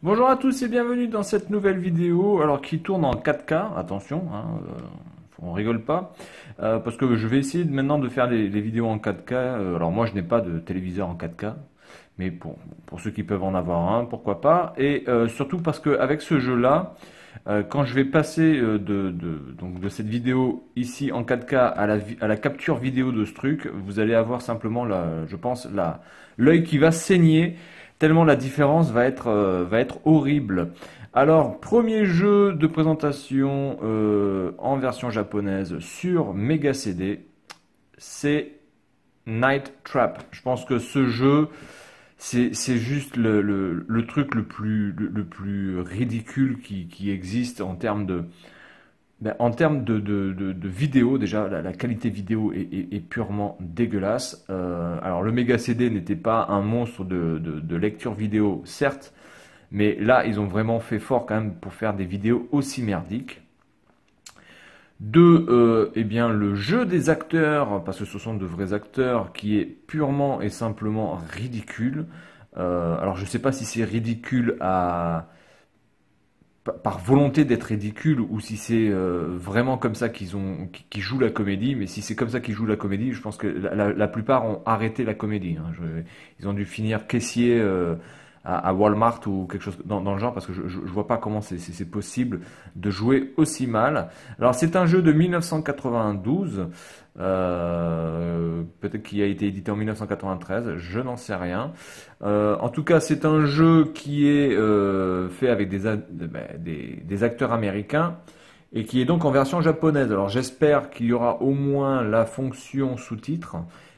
Bonjour à tous et bienvenue dans cette nouvelle vidéo, alors qui tourne en 4K, attention, hein, on rigole pas, parce que je vais essayer maintenant de faire les vidéos en 4K. Alors moi je n'ai pas de téléviseur en 4K, mais pour ceux qui peuvent en avoir un, pourquoi pas, et surtout parce qu'avec ce jeu-là, quand je vais passer donc de cette vidéo ici en 4K à la capture vidéo de ce truc, vous allez avoir simplement, je pense, l'œil qui va saigner, tellement la différence va être horrible. Alors, premier jeu de présentation en version japonaise sur Mega CD, c'est Night Trap. Je pense que ce jeu, c'est juste le truc le plus ridicule qui existe en termes de vidéo. Déjà, la qualité vidéo est purement dégueulasse. Alors, le Mega CD n'était pas un monstre de lecture vidéo, certes, mais là, ils ont vraiment fait fort quand même pour faire des vidéos aussi merdiques. Deux, eh bien, le jeu des acteurs, parce que ce sont de vrais acteurs, qui est purement et simplement ridicule. Alors, je ne sais pas si c'est ridicule par volonté d'être ridicule ou si c'est vraiment comme ça qu'ils jouent la comédie. Mais si c'est comme ça qu'ils jouent la comédie, je pense que la plupart ont arrêté la comédie, hein. Ils ont dû finir caissier à Walmart ou quelque chose dans le genre, parce que je vois pas comment c'est possible de jouer aussi mal. Alors c'est un jeu de 1992, peut-être qu'il a été édité en 1993, je n'en sais rien. En tout cas, c'est un jeu qui est fait avec des acteurs américains et qui est donc en version japonaise. Alors j'espère qu'il y aura au moins la fonction sous-titres,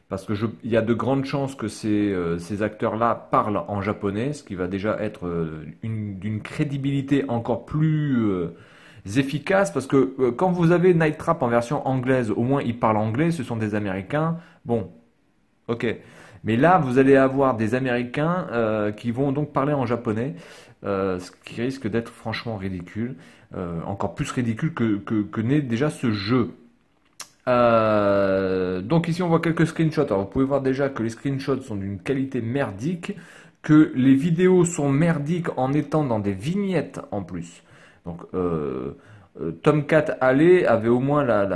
parce que il y a de grandes chances que ces acteurs-là parlent en japonais, ce qui va déjà être d'une crédibilité encore plus efficace, parce que quand vous avez Night Trap en version anglaise, au moins ils parlent anglais, ce sont des Américains, bon, ok. Mais là, vous allez avoir des Américains qui vont donc parler en japonais, ce qui risque d'être franchement ridicule, encore plus ridicule que n'est déjà ce jeu. Donc ici on voit quelques screenshots. Alors vous pouvez voir déjà que les screenshots sont d'une qualité merdique, que les vidéos sont merdiques en étant dans des vignettes en plus. Donc Tomcat Alley avait au moins la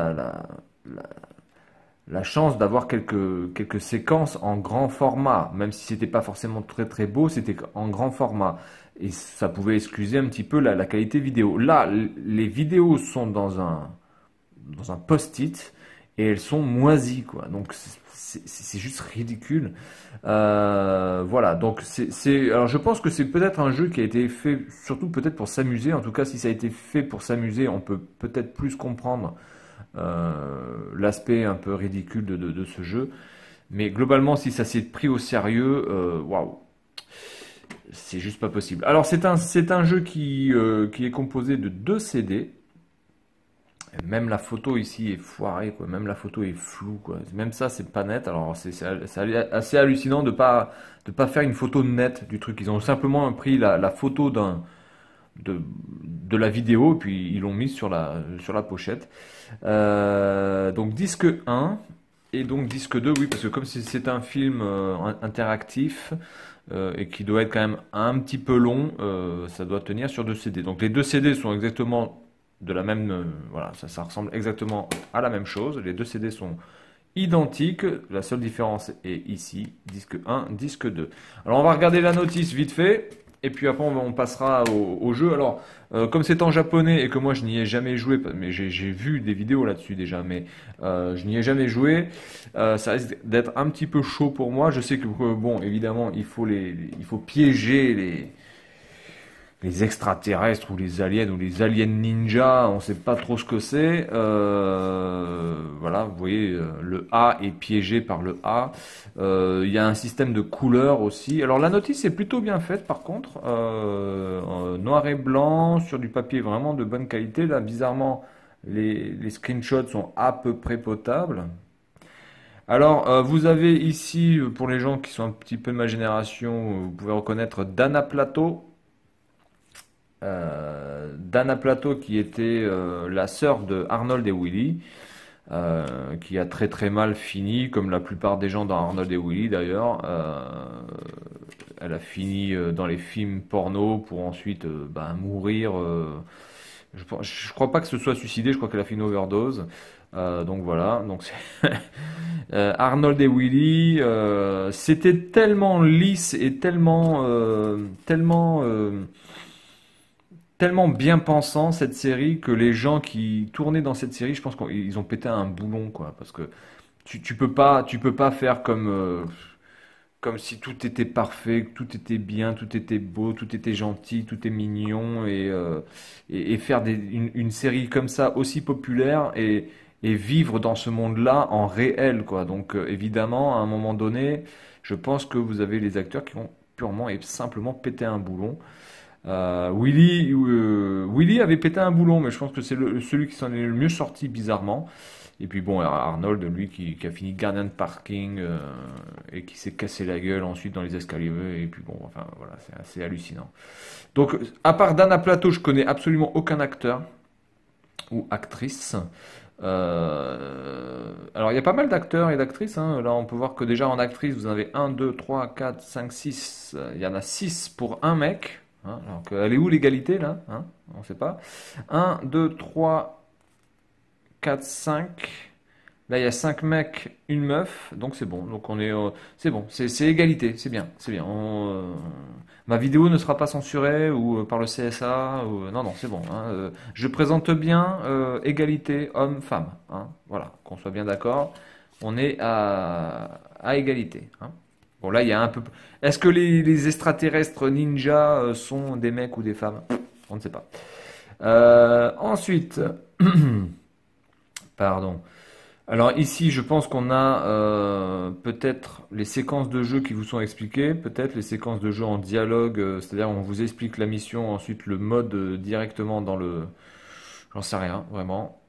chance d'avoir quelques séquences en grand format, même si c'était pas forcément très très beau, c'était en grand format. Et ça pouvait excuser un petit peu la qualité vidéo. Là, les vidéos sont dans un post-it et elles sont moisies, quoi. Donc c'est juste ridicule. Voilà, donc alors je pense que c'est peut-être un jeu qui a été fait surtout peut-être pour s'amuser. En tout cas, si ça a été fait pour s'amuser, on peut peut-être plus comprendre l'aspect un peu ridicule de ce jeu. Mais globalement, si ça s'est pris au sérieux, waouh, c'est juste pas possible. Alors c'est un jeu qui est composé de 2 CD. Même la photo ici est foirée, quoi. Même la photo est floue, quoi. Même ça, c'est pas net. Alors, c'est assez hallucinant de pas faire une photo nette du truc. Ils ont simplement pris la photo de la vidéo, et puis ils l'ont mise sur la pochette. Donc, disque 1 et donc disque 2, oui, parce que comme c'est un film interactif, et qui doit être quand même un petit peu long, ça doit tenir sur 2 CD. Donc, les 2 CD sont exactement de la même, voilà, ça ressemble exactement à la même chose. Les 2 CD sont identiques. La seule différence est ici, disque 1, disque 2. Alors on va regarder la notice vite fait, et puis après on passera au jeu. Alors comme c'est en japonais et que moi je n'y ai jamais joué, mais j'ai vu des vidéos là-dessus déjà, mais je n'y ai jamais joué, ça risque d'être un petit peu chaud pour moi. Je sais que bon, évidemment il faut piéger les extraterrestres ou les aliens ninja, on sait pas trop ce que c'est. Voilà, vous voyez, le A est piégé par le A. Il y a un système de couleurs aussi. Alors la notice est plutôt bien faite par contre, noir et blanc, sur du papier vraiment de bonne qualité. Là, bizarrement, les screenshots sont à peu près potables. Alors, vous avez ici, pour les gens qui sont un petit peu de ma génération, vous pouvez reconnaître Dana Plato. Dana Plato qui était la sœur de Arnold et Willy, qui a très très mal fini, comme la plupart des gens dans Arnold et Willy d'ailleurs. elle a fini dans les films porno pour ensuite mourir. Je crois pas que ce soit suicidé, je crois qu'elle a fait une overdose. Donc voilà, donc Arnold et Willy, c'était tellement lisse et tellement bien pensant cette série que les gens qui tournaient dans cette série, je pense qu'ils ont pété un boulon quoi, parce que tu peux pas faire comme si tout était parfait, que tout était bien, tout était beau, tout était gentil, tout est mignon et faire une série comme ça aussi populaire et vivre dans ce monde-là en réel quoi. Donc évidemment, à un moment donné, je pense que vous avez les acteurs qui ont purement et simplement pété un boulon. Willy avait pété un boulon, mais je pense que c'est celui qui s'en est le mieux sorti bizarrement. Et puis bon, Arnold, lui qui a fini gardien de parking et qui s'est cassé la gueule ensuite dans les escaliers. Et puis bon, enfin voilà, c'est assez hallucinant. Donc, à part Dana Plato, je connais absolument aucun acteur ou actrice. Alors, il y a pas mal d'acteurs et d'actrices, hein. Là, on peut voir que déjà en actrice, vous en avez 1, 2, 3, 4, 5, 6. Il y en a 6 pour un mec. Hein. Alors, elle est où l'égalité là, hein? On ne sait pas. 1, 2, 3, 4, 5. Là, il y a 5 mecs, une meuf, donc c'est bon. Donc c'est bon, c'est égalité, c'est bien, c'est bien. Ma vidéo ne sera pas censurée ou par le CSA. Non, non, c'est bon, hein. Je présente bien égalité homme-femme. Hein. Voilà, qu'on soit bien d'accord. On est à égalité. Hein. Bon, là, il y a un peu. Est-ce que les extraterrestres ninjas sont des mecs ou des femmes? On ne sait pas. Ensuite, pardon. Alors ici, je pense qu'on a peut-être les séquences de jeu qui vous sont expliquées, peut-être les séquences de jeu en dialogue, c'est-à-dire on vous explique la mission, ensuite le mode directement dans le... J'en sais rien, vraiment.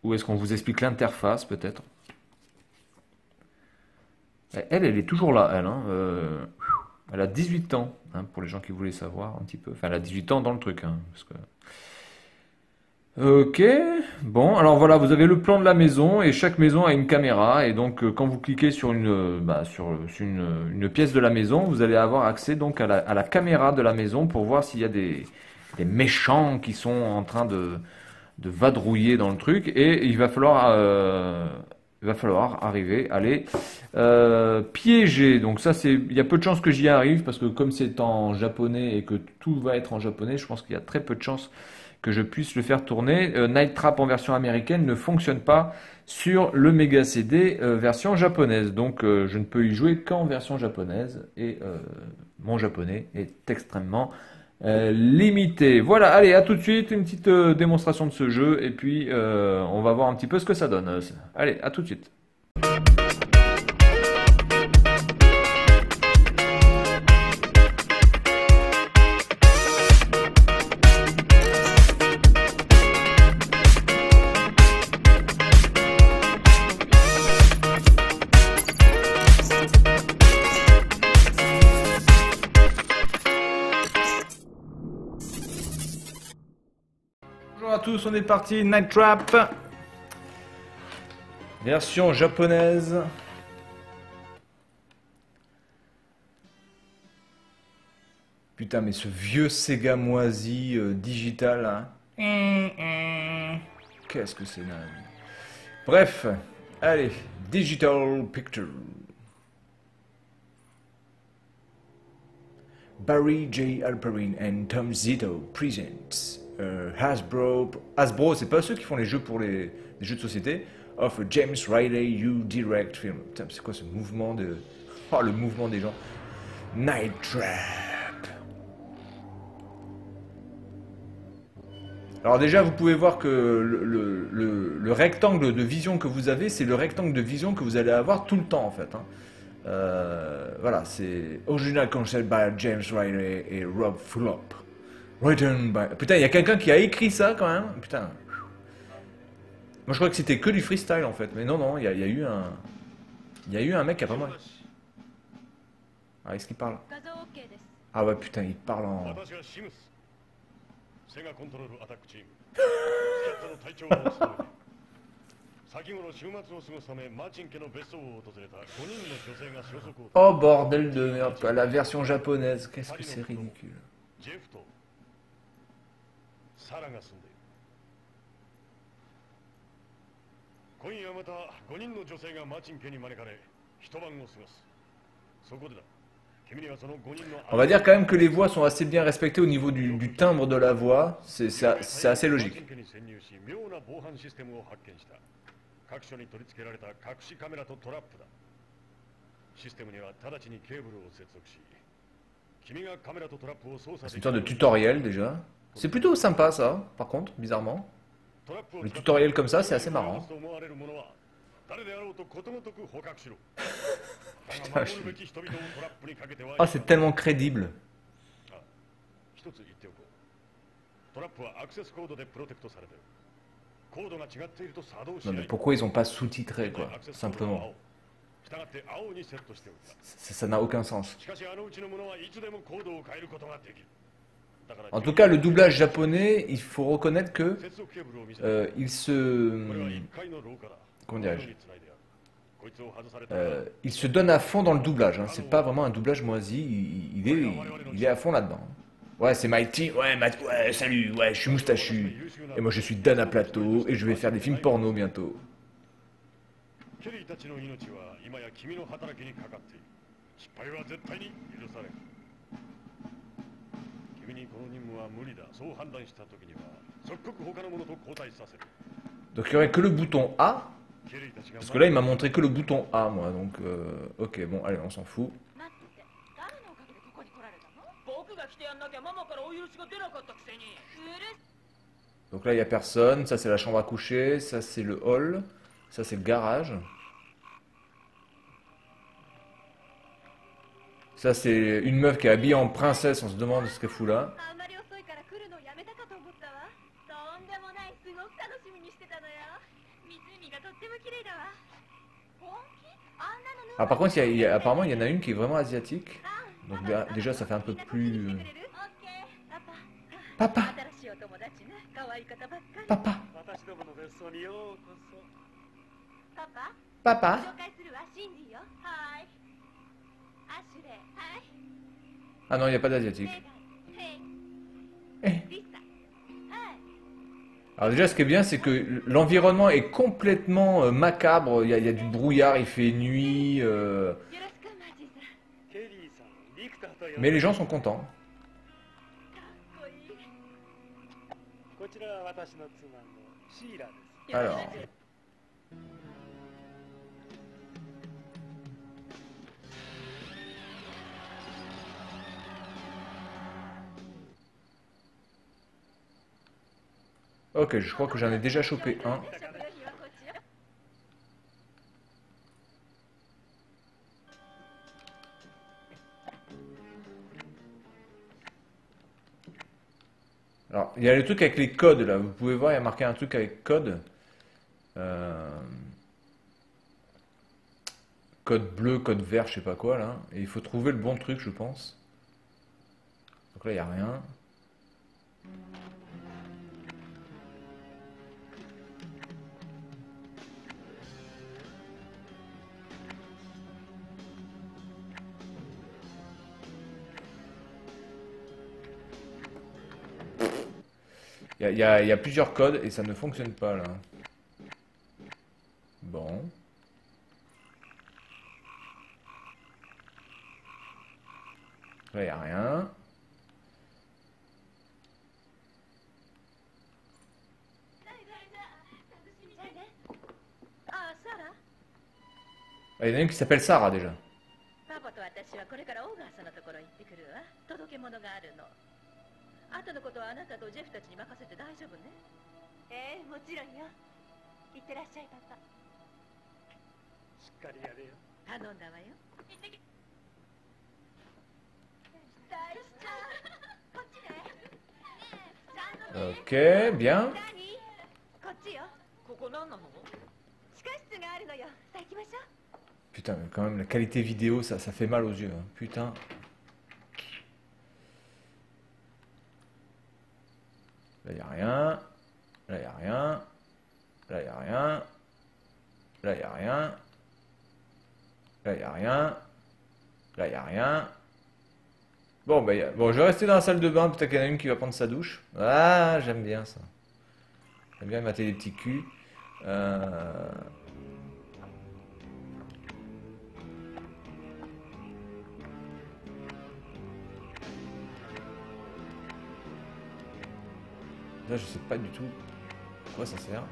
Ou est-ce qu'on vous explique l'interface, peut-être? Elle est toujours là, elle. Hein, elle a 18 ans, hein, pour les gens qui voulaient savoir un petit peu. Enfin, elle a 18 ans dans le truc, hein, parce que... Ok, bon, alors voilà, vous avez le plan de la maison et chaque maison a une caméra et donc quand vous cliquez sur une pièce de la maison, vous allez avoir accès donc à la caméra de la maison pour voir s'il y a des méchants qui sont en train de vadrouiller dans le truc et il va falloir arriver à les piéger. Donc ça, il y a peu de chances que j'y arrive parce que comme c'est en japonais et que tout va être en japonais, je pense qu'il y a très peu de chances que je puisse le faire tourner. Night Trap en version américaine ne fonctionne pas sur le Mega CD version japonaise. Donc je ne peux y jouer qu'en version japonaise et mon japonais est extrêmement limité. Voilà, allez, à tout de suite, une petite démonstration de ce jeu et puis on va voir un petit peu ce que ça donne. Allez, à tout de suite. Bonjour à tous, on est parti, Night Trap, version japonaise. Putain, mais ce vieux Sega moisi digital, hein. Qu'est-ce que c'est naze. Bref, allez, Digital Picture. Barry J. Alperin and Tom Zito presents Hasbro, c'est pas ceux qui font les jeux pour les jeux de société, of a James Riley You Direct film. Putain, c'est quoi ce mouvement de... Oh, le mouvement des gens. Night Trap. Alors déjà, vous pouvez voir que le rectangle de vision que vous avez, c'est le rectangle de vision que vous allez avoir tout le temps, en fait. Hein. Voilà, c'est Original Concept by James Riley et Rob Flop. Written by... Putain, il y a quelqu'un qui a écrit ça quand même. Putain. Moi je crois que c'était que du freestyle en fait. Mais non, non, il y a eu un... Il y a eu un mec qui a vraiment... Ah, est-ce qu'il parle? Ah ouais, putain, il parle en... Oh bordel de merde, quoi. La version japonaise, qu'est-ce que c'est ridicule. On va dire quand même que les voix sont assez bien respectées au niveau du timbre de la voix, c'est assez logique. C'est une sorte de tutoriel déjà. C'est plutôt sympa ça, par contre, bizarrement. Le tutoriel comme ça, c'est assez marrant. Putain, ah, c'est tellement crédible. Non mais pourquoi ils ont pas sous-titré quoi, simplement. Ça n'a aucun sens. En tout cas, le doublage japonais, il faut reconnaître que il se, comment dirais-je, il se donne à fond dans le doublage. Hein. C'est pas vraiment un doublage moisi. Il est à fond là-dedans. Ouais, c'est Mighty. Ouais, ouais, salut. Ouais, je suis moustachu. Et moi, je suis Dana Plateau et je vais faire des films porno bientôt. Donc il n'y aurait que le bouton A. Parce que là il m'a montré que le bouton A moi. Donc ok bon allez on s'en fout. Donc là il n'y a personne. Ça c'est la chambre à coucher. Ça c'est le hall. Ça c'est le garage. Ça c'est une meuf qui est habillée en princesse. On se demande ce qu'elle fout là. Ah, par contre, apparemment, il y en a une qui est vraiment asiatique. Donc déjà, ça fait un peu plus... Papa! Papa! Papa! Ah non, il n'y a pas d'asiatique. Eh. Alors déjà, ce qui est bien, c'est que l'environnement est complètement macabre. Il y a du brouillard, il fait nuit. Mais les gens sont contents. Alors... Ok, je crois que j'en ai déjà chopé un. Alors, il y a le truc avec les codes là. Vous pouvez voir, il y a marqué un truc avec code. Code bleu, code vert, je sais pas quoi là. Et il faut trouver le bon truc, je pense. Donc là, il n'y a rien. Il y a plusieurs codes et ça ne fonctionne pas là. Bon. Là, il n'y a rien. Ah, il y en a une qui s'appelle Sarah déjà. Ok, bien. Putain, mais quand même, la qualité vidéo, ça fait mal aux yeux. Hein. Putain. Là, il n'y a rien. Là, il n'y a rien. Là, il n'y a rien. Là, il n'y a rien. Là, il n'y a rien. Là, il n'y a rien. Bon, bah, bon, je vais rester dans la salle de bain. Peut-être qu'il y en a une qui va prendre sa douche. Ah, j'aime bien ça. J'aime bien mater les petits culs. Là, je sais pas du tout à quoi ça sert.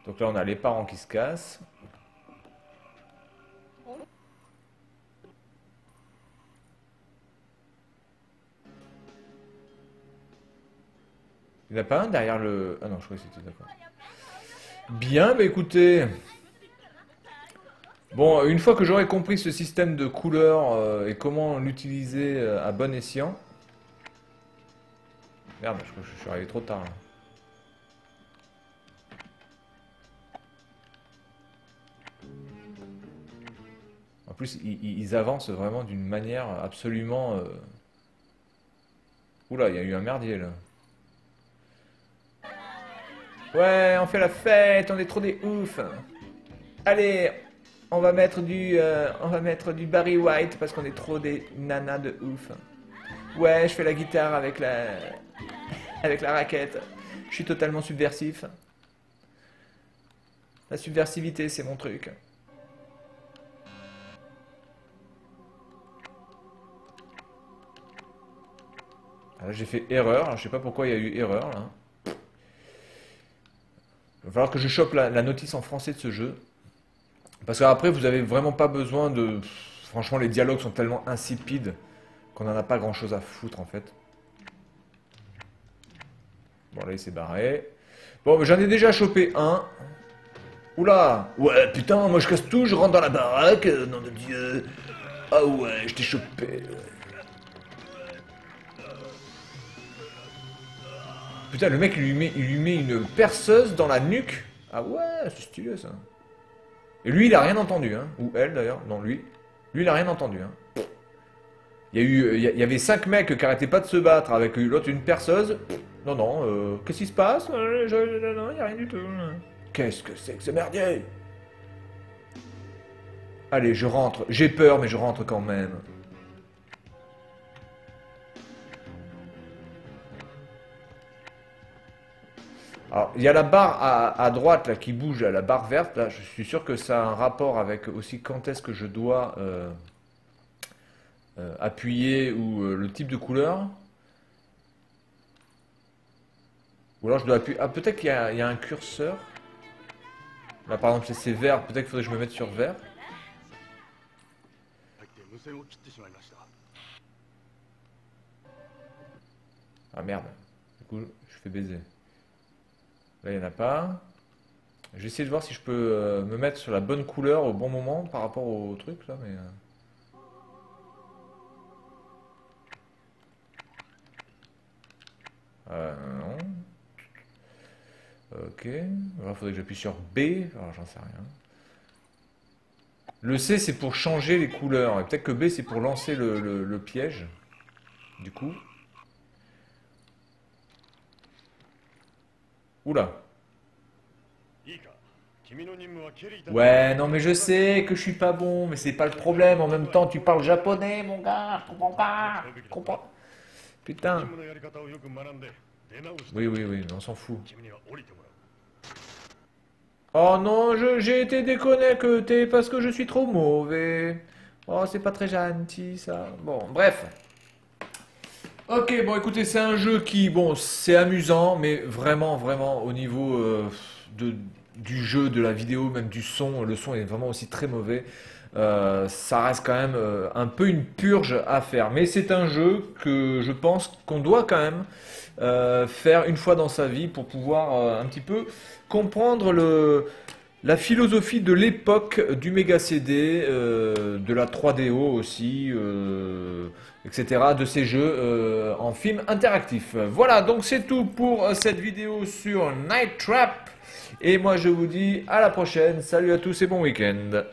Donc là, on a les parents qui se cassent. Il n'y en a pas un derrière le... Ah non, je crois que c'était d'accord. Bien, bah écoutez... Bon, une fois que j'aurai compris ce système de couleurs et comment l'utiliser à bon escient... Merde, je crois que je suis arrivé trop tard. Là. En plus, ils avancent vraiment d'une manière absolument... Oula, il y a eu un merdier là. Ouais, on fait la fête, on est trop des ouf. Allez, on va mettre du Barry White parce qu'on est trop des nanas de ouf. Ouais, je fais la guitare avec la raquette. Je suis totalement subversif. La subversivité, c'est mon truc. Là, j'ai fait erreur. Alors, je sais pas pourquoi il y a eu erreur là. Il va falloir que je chope la notice en français de ce jeu. Parce qu'après, vous avez vraiment pas besoin de... Franchement, les dialogues sont tellement insipides qu'on n'en a pas grand chose à foutre en fait. Bon, là, il s'est barré. Bon, mais j'en ai déjà chopé un. Oula! Ouais, putain, moi je casse tout, je rentre dans la baraque, nom de Dieu. Ah ouais, je t'ai chopé. Putain, le mec, il lui met une perceuse dans la nuque. Ah ouais, c'est stylé ça. Et lui, il a rien entendu, hein. Ou elle d'ailleurs. Non, lui. Lui, il a rien entendu, hein. Il y avait 5 mecs qui arrêtaient pas de se battre avec l'autre une perceuse. Non, non, qu'est-ce qui se passe? Non, il n'y a rien du tout. Qu'est-ce que c'est que ce merdier? Allez, je rentre. J'ai peur, mais je rentre quand même. Alors, il y a la barre à droite là qui bouge, là, la barre verte. Là, je suis sûr que ça a un rapport avec aussi quand est-ce que je dois appuyer ou le type de couleur. Ou alors je dois appuyer. Ah, peut-être qu'il y a un curseur. Là, par exemple, c'est vert. Peut-être qu'il faudrait que je me mette sur vert. Ah merde. Du coup, je fais baiser. Là, il n'y en a pas. Je vais essayer de voir si je peux me mettre sur la bonne couleur au bon moment par rapport au truc là, mais... non. Ok. Alors, il faudrait que j'appuie sur B. Alors, j'en sais rien. Le C, c'est pour changer les couleurs. Et peut-être que B, c'est pour lancer le piège. Du coup. Oula. Ouais, non mais je sais que je suis pas bon, mais c'est pas le problème. En même temps, tu parles japonais, mon gars. Je comprends pas. Je comprends. Putain. Oui, oui, oui, on s'en fout. Oh non, j'ai été déconnecté parce que je suis trop mauvais. Oh, c'est pas très gentil ça. Bon, bref. Ok, bon écoutez, c'est un jeu qui, bon, c'est amusant, mais vraiment, vraiment, au niveau du jeu, de la vidéo, même du son, le son est vraiment aussi très mauvais. Ça reste quand même un peu une purge à faire. Mais c'est un jeu que je pense qu'on doit quand même faire une fois dans sa vie pour pouvoir un petit peu comprendre la philosophie de l'époque du Mega CD, de la 3DO aussi, etc., de ces jeux en film interactif. Voilà, donc c'est tout pour cette vidéo sur Night Trap. Et moi je vous dis à la prochaine. Salut à tous et bon week-end.